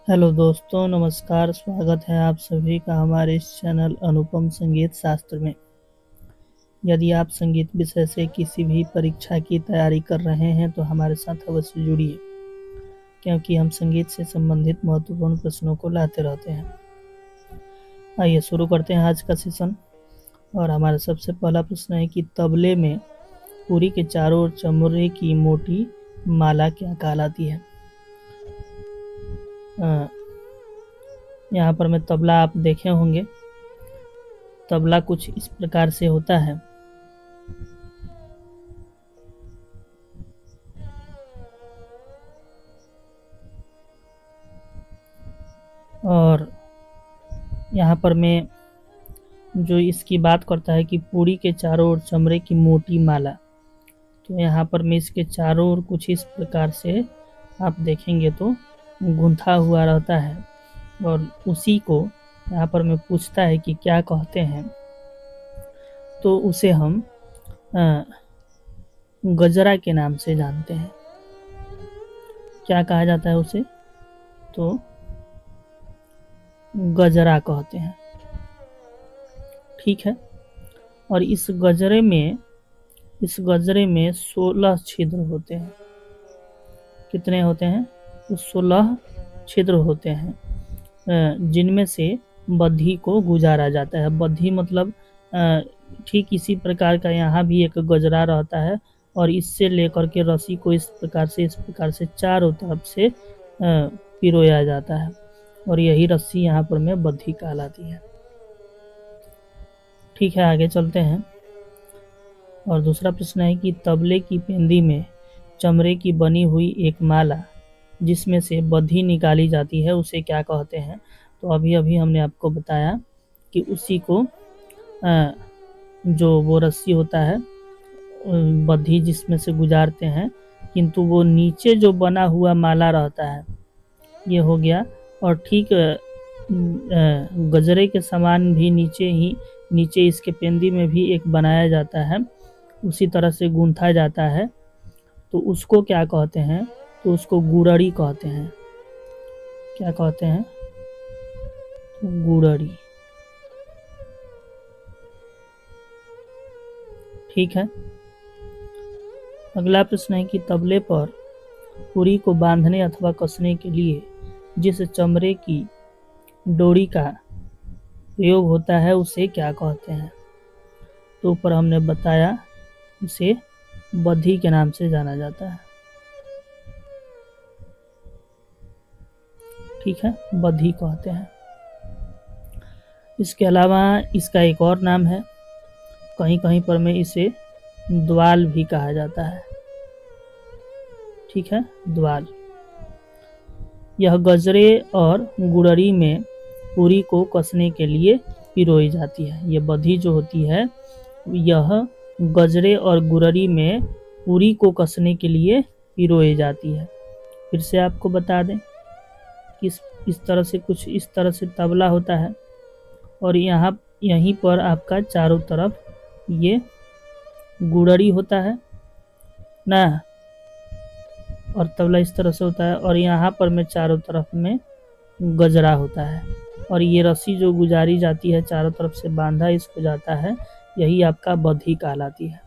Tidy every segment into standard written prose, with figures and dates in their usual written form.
Hello दोस्तों, नमस्कार। स्वागत है आप सभी का हमारे इस चैनल अनुपम संगीत शास्त्र में। यदि आप संगीत विषय से किसी भी परीक्षा की तैयारी कर रहे हैं तो हमारे साथ अवश्य जुड़िए, क्योंकि हम संगीत से संबंधित महत्वपूर्ण प्रश्नों को लाते रहते हैं। आइए शुरू करते हैं आज का सेशन। और हमारा सबसे पहला प्रश्न है कि तबले में पूरी के चारों ओर चमड़े की मोटी माला क्या कहलाती है। यहाँ पर मैं तबला आप देखे होंगे। तबला कुछ इस प्रकार से होता है। और यहाँ पर मैं जो इसकी बात करता है कि पूरी के चारों ओर चमड़े की मोटी माला, तो यहाँ पर मैं इसके चारों ओर कुछ इस प्रकार से आप देखेंगे तो गूंथा हुआ रहता है। और उसी को यहाँ पर मैं पूछता है कि क्या कहते हैं, तो उसे हम गजरा के नाम से जानते हैं। क्या कहा जाता है उसे? तो गजरा कहते हैं। ठीक है। और इस गजरे में 16 छिद्र होते हैं। कितने होते हैं? तो 16 छिद्र होते हैं, जिनमें से बद्धी को गुजारा जाता है। बद्धी मतलब ठीक इसी प्रकार का यहाँ भी एक गजरा रहता है, और इससे लेकर के रस्सी को इस प्रकार से चारों तरफ से पिरोया जाता है, और यही रस्सी यहाँ पर में बद्धी कहलाती है। ठीक है, आगे चलते हैं। और दूसरा प्रश्न है कि तबले की पेंदी में चमड़े की बनी हुई एक माला जिसमें से बद्धी निकाली जाती है, उसे क्या कहते हैं? तो अभी अभी हमने आपको बताया कि उसी को जो वो रस्सी होता है, बद्धी जिसमें से गुजारते हैं, किंतु वो नीचे जो बना हुआ माला रहता है, ये हो गया। और ठीक गजरे के समान भी नीचे इसके पेंदी में भी एक बनाया जाता है, उसी तरह से गूंथा जाता है। तो उसको क्या कहते हैं? तो उसको गुड़ड़ी कहते हैं। क्या कहते हैं? गुड़ड़ी। ठीक है। अगला प्रश्न है कि तबले पर पूरी को बांधने अथवा कसने के लिए जिस चमड़े की डोरी का प्रयोग होता है, उसे क्या कहते हैं? तो ऊपर हमने बताया, उसे बद्धी के नाम से जाना जाता है। ठीक है, बद्धी कहते हैं। इसके अलावा इसका एक और नाम है, कहीं कहीं पर में इसे द्वाल भी कहा जाता है। ठीक है, द्वाल। यह गजरे और गुड़ड़ी में पूरी को कसने के लिए पिरोई जाती है। यह बद्धी जो होती है, यह गजरे और गुड़ड़ी में पूरी को कसने के लिए पिरोई जाती है। फिर से आपको बता दें कि इस तरह से तबला होता है, और यहीं पर आपका चारों तरफ ये गुड़ड़ी होता है ना, और तबला इस तरह से होता है, और यहाँ पर में चारों तरफ में गजरा होता है, और ये रस्सी जो गुजारी जाती है, चारों तरफ से बांधा इसको जाता है, यही आपका बद्धी कहलाती है।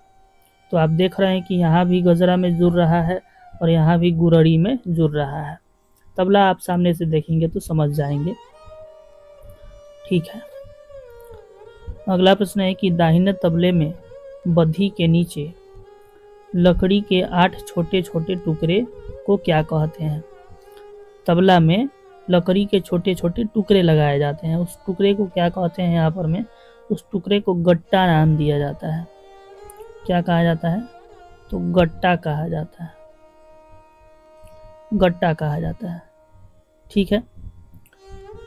तो आप देख रहे हैं कि यहाँ भी गजरा में जुड़ रहा है और यहाँ भी गुड़ड़ी में जुड़ रहा है। तबला आप सामने से देखेंगे तो समझ जाएंगे। ठीक है। अगला प्रश्न है कि दाहिने तबले में बद्धी के नीचे लकड़ी के 8 छोटे छोटे टुकड़े को क्या कहते हैं? तबला में लकड़ी के छोटे छोटे टुकड़े लगाए जाते हैं, उस टुकड़े को क्या कहते हैं? यहाँ पर में उस टुकड़े को गट्टा नाम दिया जाता है। क्या कहा जाता है? तो गट्टा कहा जाता है। गट्टा कहा जाता है। ठीक है।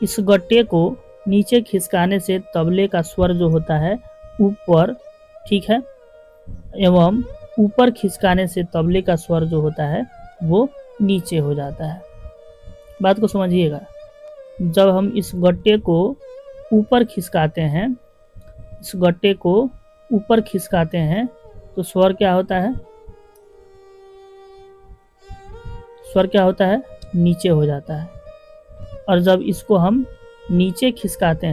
इस गट्टे को नीचे खिसकाने से तबले का स्वर जो होता है ऊपर, ठीक है, एवं ऊपर खिसकाने से तबले का स्वर जो होता है वो नीचे हो जाता है। बात को समझिएगा। जब हम इस गट्टे को ऊपर खिसकाते हैं, इस गट्टे को ऊपर खिसकाते हैं, तो स्वर क्या होता है? स्वर क्या होता है? नीचे हो जाता है। और जब इसको हम नीचे खिसकाते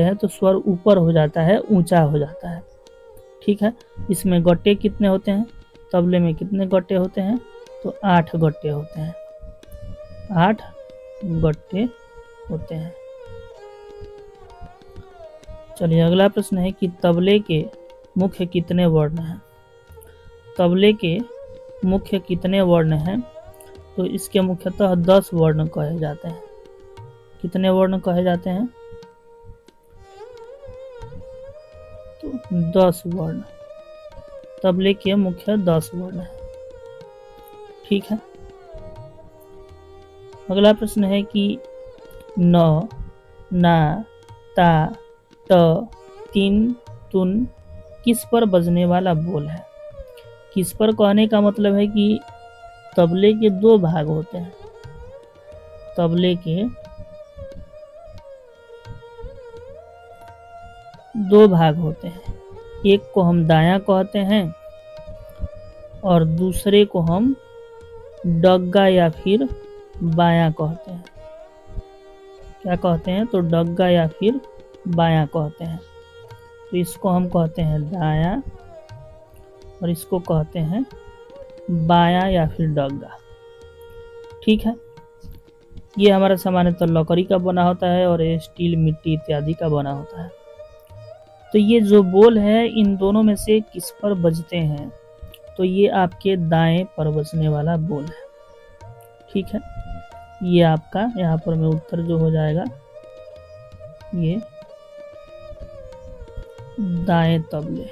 हैं, तो स्वर ऊपर हो जाता है, ऊंचा हो जाता है। ठीक है, इसमें गट्टे कितने होते हैं, तबले में कितने गट्टे होते हैं, तो 8 गट्टे होते हैं, 8 गट्टे होते हैं। चलिए अगला प्रश्न है कि तबले के मुख्य कितने वर्ण हैं। तबले के मुख्य कितने वर्ण हैं, तो इसके मुख्यतः 10 वर्ण कहे जाते हैं। कितने वर्ण कहे जाते हैं, तो 10 वर्ण। तबले के मुख्य 10 वर्ण हैं। ठीक है, अगला प्रश्न है कि न, ना, ता, त, तिन, तुन किस पर बजने वाला बोल है। किस पर कहने का मतलब है कि तबले के 2 भाग होते हैं। तबले के 2 भाग होते हैं, एक को हम दायां कहते हैं और दूसरे को हम डग्गा या फिर बायां कहते हैं। क्या कहते हैं, तो डग्गा या फिर बायां कहते हैं। तो इसको हम कहते हैं दायां और इसको कहते हैं बायां या फिर डग्गा। ठीक है, ये हमारा सामान्यतः लकड़ी का बना होता है और ये स्टील, मिट्टी इत्यादि का बना होता है। तो ये जो बोल है इन दोनों में से किस पर बजते हैं, तो ये आपके दाएं पर बजने वाला बोल है। ठीक है, ये आपका यहाँ पर में उत्तर जो हो जाएगा, ये दाएं तबले।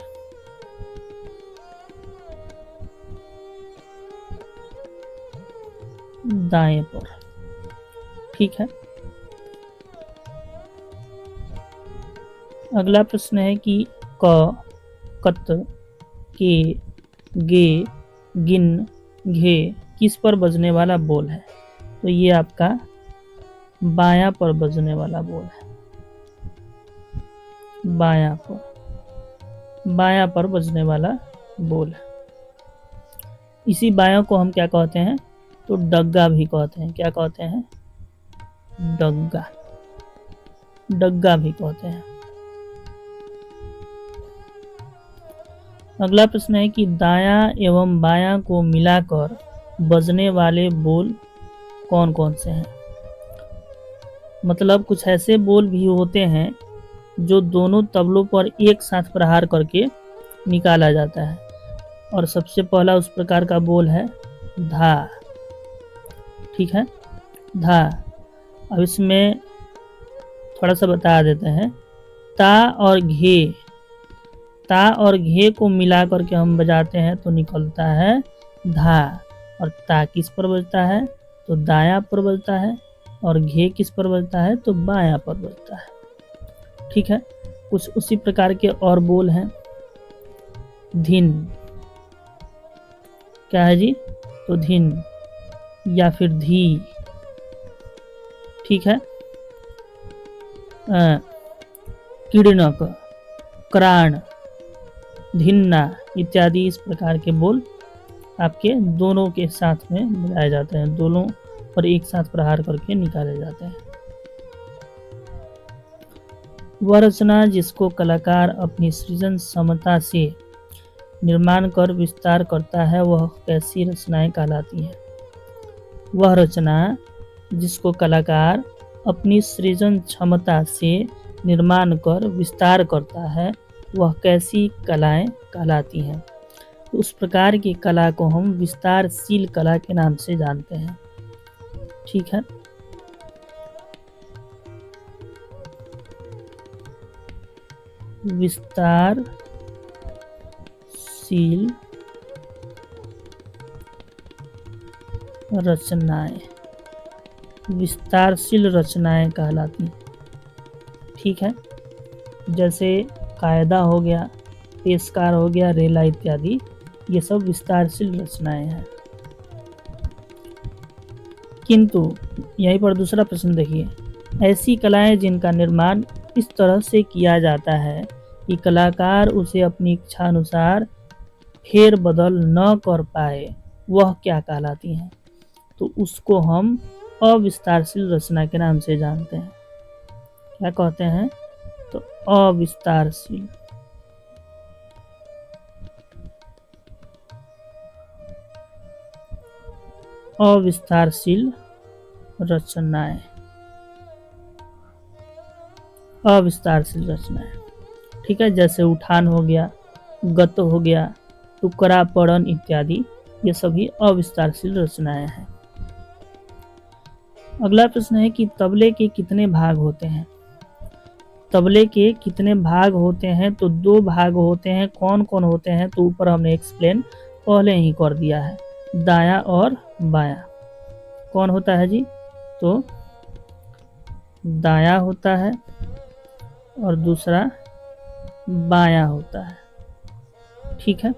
दाएं पर। ठीक है, अगला प्रश्न है कि क, कत, के, गे, गिन, घे किस पर बजने वाला बोल है, तो ये आपका बायां पर बजने वाला बोल है। बायां पर बजने वाला बोल है। इसी बायां को हम क्या कहते हैं, तो डग्गा भी कहते हैं। क्या कहते हैं, डग्गा। डग्गा भी कहते हैं। अगला प्रश्न है कि दायां एवं बायां को मिलाकर बजने वाले बोल कौन कौन से हैं। मतलब कुछ ऐसे बोल भी होते हैं जो दोनों तबलों पर एक साथ प्रहार करके निकाला जाता है, और सबसे पहला उस प्रकार का बोल है धा। ठीक है, धा। अब इसमें थोड़ा सा बता देते हैं, ता और घे को मिला करके हम बजाते हैं तो निकलता है धा। और ता किस पर बजता है, तो दायां पर बजता है, और घे किस पर बजता है, तो बायां पर बजता है। ठीक है, कुछ उसी प्रकार के और बोल हैं। धिन। क्या है जी, तो धिन या फिर धी। ठीक है, किड़नक, क्राण, धिन्ना इत्यादि इस प्रकार के बोल आपके दोनों के साथ में बजाए जाते हैं, दोनों पर एक साथ प्रहार करके निकाले जाते हैं। वह रचना जिसको कलाकार अपनी सृजन क्षमता से निर्माण कर विस्तार करता है, वह कैसी रचनाएं कहलाती हैं। वह रचना जिसको कलाकार अपनी सृजन क्षमता से निर्माण कर विस्तार करता है, वह कैसी कलाएं कहलाती हैं। तो उस प्रकार की कला को हम विस्तारशील कला के नाम से जानते हैं। ठीक है, विस्तारशील रचनाएं, विस्तारशील रचनाएं कहलाती हैं। ठीक है, जैसे कायदा हो गया, पेशकार हो गया, रेला इत्यादि, ये सब विस्तारशील रचनाएं हैं। किंतु यहीं पर दूसरा प्रश्न देखिए, ऐसी कलाएं जिनका निर्माण इस तरह से किया जाता है कि कलाकार उसे अपनी इच्छा अनुसार फेर बदल न कर पाए, वह क्या कहलाती हैं। तो उसको हम अविस्तारशील रचना के नाम से जानते हैं। क्या कहते हैं? तो अविस्तारशील। अविस्तारशील रचनाएं। अविस्तारशील रचनाएं, ठीक है। जैसे उठान हो गया, गत हो गया, टुकड़ा, पढ़न इत्यादि, ये सभी अविस्तारशील रचनाएं हैं। अगला प्रश्न है कि तबले के कितने भाग होते हैं? तबले के कितने भाग होते हैं? तो 2 भाग होते हैं। कौन कौन होते हैं? तो ऊपर हमने एक्सप्लेन पहले ही कर दिया है, दायां और बायां। कौन होता है जी? तो दायां होता है और दूसरा बायां होता है, ठीक है।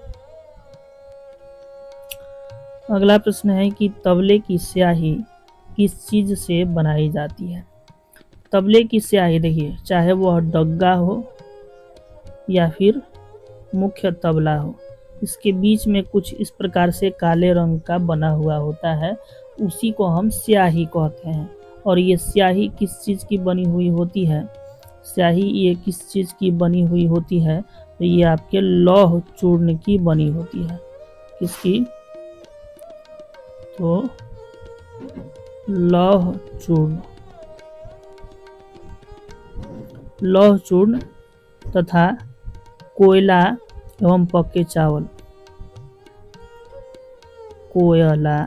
अगला प्रश्न है कि तबले की स्याही किस चीज से बनाई जाती है? तबले की स्याही देखिए, चाहे वह डग्गा हो या फिर मुख्य तबला हो, इसके बीच में कुछ इस प्रकार से काले रंग का बना हुआ होता है, उसी को हम स्याही कहते हैं। और ये स्याही किस चीज़ की बनी हुई होती है? स्याही ये किस चीज़ की बनी हुई होती है? तो ये आपके लौह चूर्ण की बनी होती है। किसकी? तो लौह चूर्ण। लौह चूर्ण तथा कोयला एवं पक्के चावल। कोयला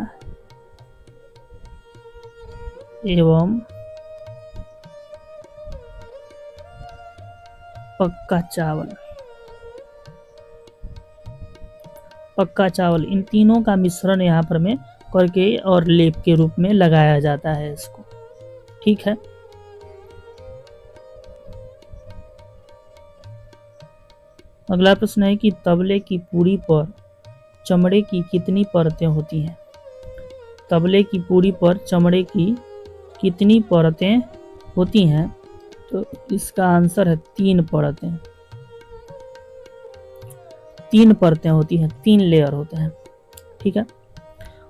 एवं पक्का चावल। पक्का चावल, इन तीनों का मिश्रण यहाँ पर में करके और लेप के रूप में लगाया जाता है इसको, ठीक है। अगला प्रश्न है कि तबले की पूरी पर चमड़े की कितनी परतें होती हैं? तबले की पूरी पर चमड़े की कितनी परतें होती हैं? तो इसका आंसर है 3 परतें। 3 परतें होती हैं, 3 लेयर होते हैं, ठीक है।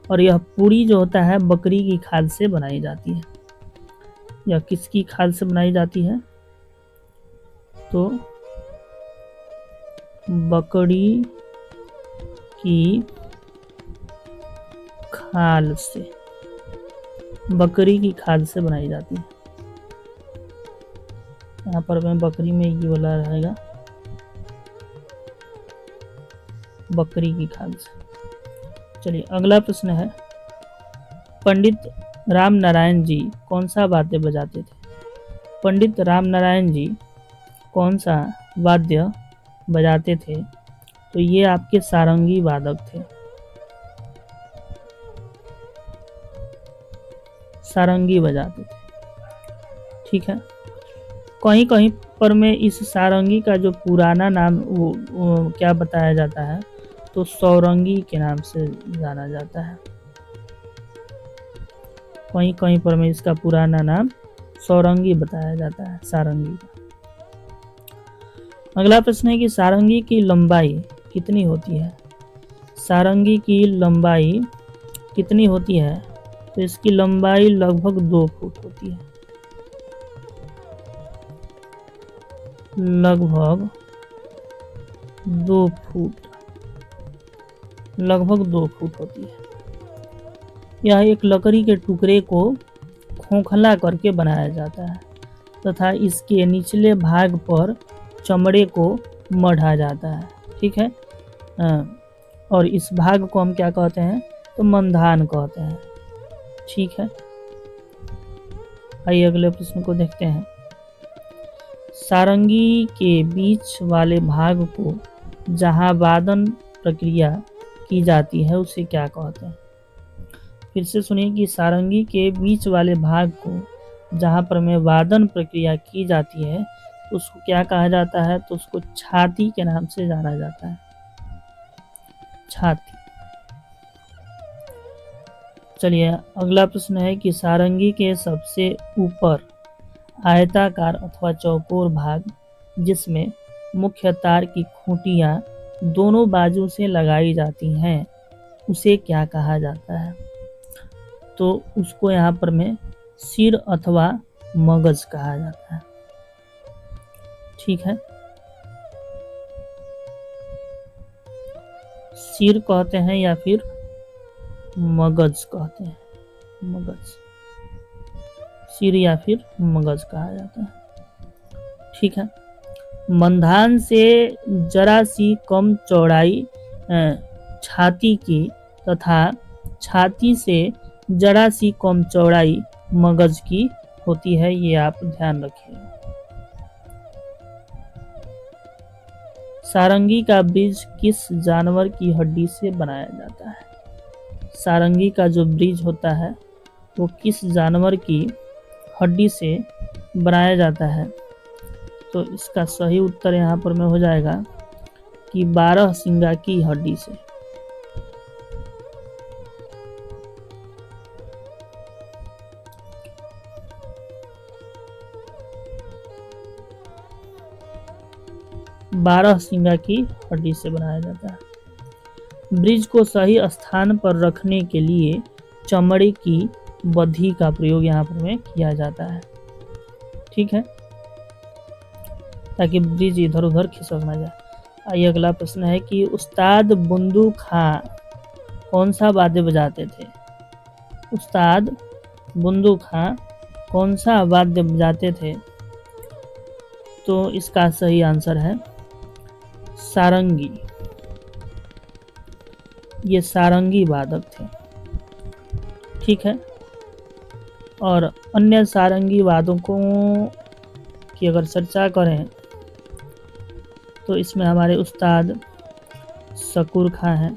और यह पूरी जो होता है बकरी की खाल से बनाई जाती है। यह किसकी खाल से बनाई जाती है? तो बकरी की खाल से, बकरी की खाल से बनाई जाती है। यहाँ पर मैं बकरी में ये वाला रहेगा, बकरी की खाल से। चलिए अगला प्रश्न है, पंडित राम नारायण जी कौन सा वाद्य बजाते थे? पंडित राम नारायण जी कौन सा वाद्य बजाते थे? तो ये आपके सारंगी वादक थे। सारंगी बजाते थे, ठीक है। कहीं कहीं पर में इस सारंगी का जो पुराना नाम वो क्या बताया जाता है? तो सौरंगी के नाम से जाना जाता है। कहीं कहीं पर में इसका पुराना नाम सौरंगी बताया जाता है, सारंगी का। अगला प्रश्न है कि सारंगी की लंबाई कितनी होती है? सारंगी की लंबाई कितनी होती है? तो इसकी लंबाई लगभग 2 फुट होती है। लगभग 2 फुट, लगभग 2 फुट होती है। यह एक लकड़ी के टुकड़े को खोखला करके बनाया जाता है तथा इसके निचले भाग पर चमड़े को मढ़ा जाता है, ठीक है। और इस भाग को हम क्या कहते हैं? तो मंधान कहते हैं, ठीक है। आइए अगले प्रश्न को देखते हैं। सारंगी के बीच वाले भाग को जहाँ वादन प्रक्रिया की जाती है उसे क्या कहते हैं? फिर से सुनिए कि सारंगी के बीच वाले भाग को जहाँ पर में वादन प्रक्रिया की जाती है तो उसको क्या कहा जाता है? तो उसको छाती के नाम से जाना जाता है, छाती। चलिए अगला प्रश्न है कि सारंगी के सबसे ऊपर आयताकार अथवा चौकोर भाग जिसमें मुख्य तार की खूंटियां दोनों बाजू से लगाई जाती हैं उसे क्या कहा जाता है? तो उसको यहाँ पर में सिर अथवा मगज कहा जाता है। ठीक है, सिर कहते हैं या फिर मगज कहते हैं, मगज, सिर या फिर मगज कहा जाता है। ठीक है, मंधान से जरा सी कम चौड़ाई छाती की तथा छाती से जरा सी कम चौड़ाई मगज की होती है, ये आप ध्यान रखिए। सारंगी का ब्रिज किस जानवर की हड्डी से बनाया जाता है? सारंगी का जो ब्रिज होता है वो किस जानवर की हड्डी से बनाया जाता है? तो इसका सही उत्तर यहाँ पर में हो जाएगा कि 12 सिंगा की हड्डी से। बारह सिंगा की हड्डी से बनाया जाता है। ब्रिज को सही स्थान पर रखने के लिए चमड़े की बद्धी का प्रयोग यहाँ पर में किया जाता है। ठीक है, ताकि ब्रिज इधर उधर खिसक ना जाए। आइए अगला प्रश्न है कि उस्ताद बुंदू खां कौन सा वाद्य बजाते थे? उस्ताद बुंदू खां कौन सा वाद्य बजाते थे? तो इसका सही आंसर है सारंगी। ये सारंगी वादक थे। ठीक है, और अन्य सारंगी वादकों की अगर चर्चा करें तो इसमें हमारे उस्ताद शकूर खां हैं।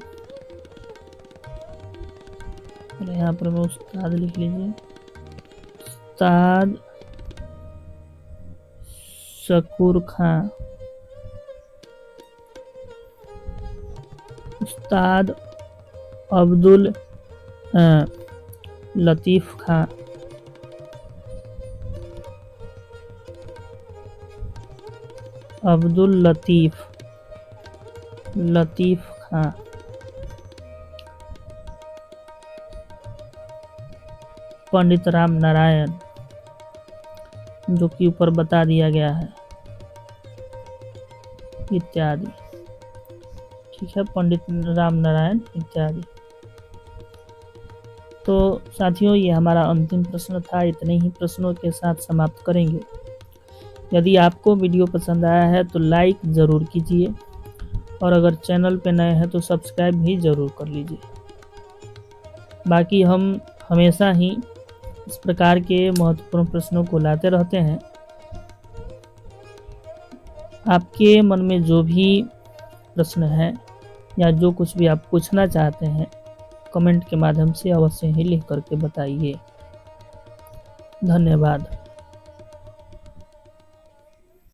यहाँ पर मैं उस्ताद लिख लीजिए, उस्ताद शकूर खां, उस्ताद अब्दुल लतीफ़ खां, अब्दुल लतीफ़ खां, पंडित राम नारायण, जो कि ऊपर बता दिया गया है, इत्यादि। ठीक है, पंडित राम नारायण इत्यादि। तो साथियों, ये हमारा अंतिम प्रश्न था। इतने ही प्रश्नों के साथ समाप्त करेंगे। यदि आपको वीडियो पसंद आया है तो लाइक ज़रूर कीजिए, और अगर चैनल पे नए हैं तो सब्सक्राइब भी ज़रूर कर लीजिए। बाकी हम हमेशा ही इस प्रकार के महत्वपूर्ण प्रश्नों को लाते रहते हैं। आपके मन में जो भी प्रश्न है या जो कुछ भी आप पूछना चाहते हैं, कमेंट के माध्यम से अवश्य ही लिख करके बताइए। धन्यवाद।